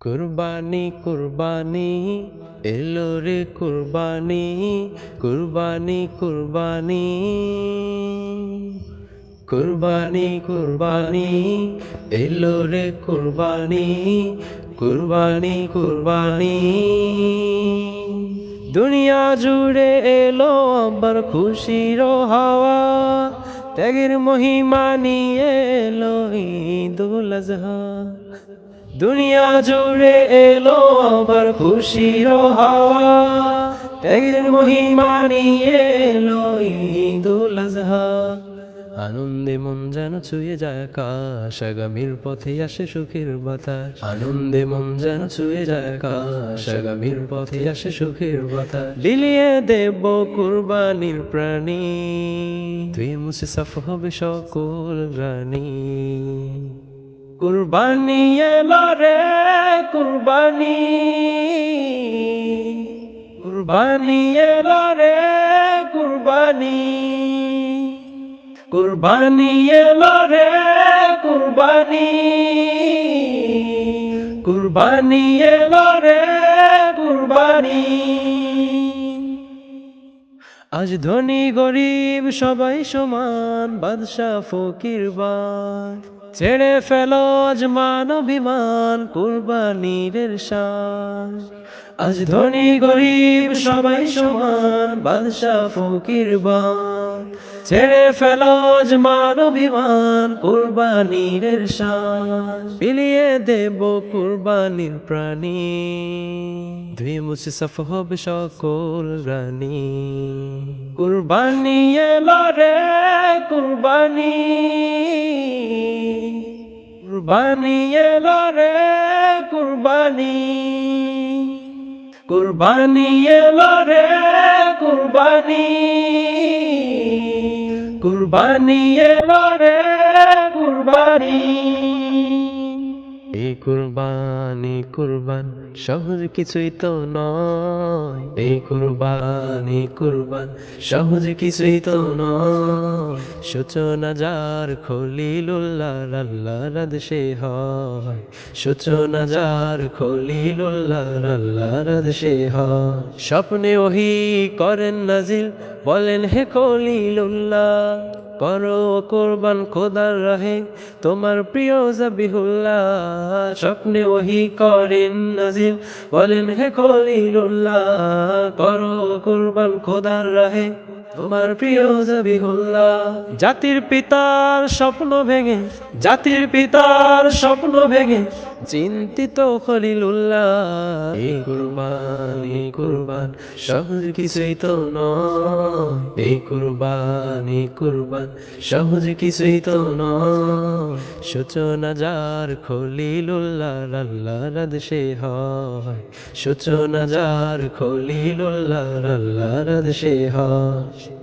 কুরবানি কুরবানি এলো রে কুরবানি, কুরবানি কুরবানি, কুরবানি কুরবানি এলো রে কুরবানি, কুরবানি কুরবানি। দুনিয়া জুড়ে এলো আবার খুশির হাওয়া, ত্যাগের মহিমা নিয়ে এলো ঈদুল আজহা। দুনিয়া জুড়ে এলো আবার খুশির হাওয়া, ত্যাগের মহিমা নিয়ে এলো ঈদুল আজহা। আনন্দে মন যেন ছুঁয়ে যায় আকাশ, আগামীর পথে আসে সুখের বাতাস। আনন্দে মন যেন ছুঁয়ে যায় আকাশ, আগামীর পথে আসে সুখের বাতাস। বিলিয়ে দেব কুরবানির প্রাণী, ধুয়ে মুছে সাফ হবে সকল গ্লানি। কুরবানি এলো রে কুরবানি, কুরবানি এলো রে কুরবানি, কুরবানি এলো রে কুরবানি, কুরবানি এলো রে কুরবানি। আজ ধনী গরিব সবাই সমান, বাদশা ফকির বার ছেড়ে ফেলো আজ মান অভিমান, কুরবানির শান। আজ ধনী গরিব সবাই সমান, বাদশা ফকির বার ছেড়ে ফেলো আজ মান অভিমান, কুরবানির শান। বিলিয়ে দেব কুরবানির প্রাণী, ধুয়ে মুছে সাফ হবে সকল গ্লানি। কুরবানি এলো রে কুরবানি, কুরবানি এলো রে কুরবানি, কুরবানি এলো রে কুরবানি, কুরবানি এলো রে কুরবানি। এই কুরবানি কুরবান সহজ কিছুই তো নয়, এই কুরবানি কুরবান সহজ কিছুই তো নয়। সূচনা যার খলিলুল্লাহর আল্লাহর আদেশে হয়, সূচনা যার খলিলুল্লাহর আল্লাহর আদেশে হয়। স্বপ্নে ওহী করেন নাজিল, বলেন হে খলিলুল্লাহ, করো কুরবান খোদার রাহে তোমার প্রিয় জাবিহুল্লাহ। স্বপ্নে ওহী করেন নাজিল, বলেন হে খলিলুল্লাহ, করো কুরবান খোদার রাহে তোমার প্রিয় জাবিহুল্লাহ। জাতির পিতার স্বপ্ন ভেঙে, জাতির পিতার স্বপ্ন ভেঙে চিন্তিত খলিলুল্লাহ। এই কুরবানি কুরবান সহজ কিছুই তো নয়, এই কুরবানি কুরবান সহজ কিছুই তো নয়। সূচনা যার খলিলুল্লাহর আল্লাহর আদেশে হয়, সূচনা যার খলিলুল্লাহর আল্লাহর আদেশে হয়।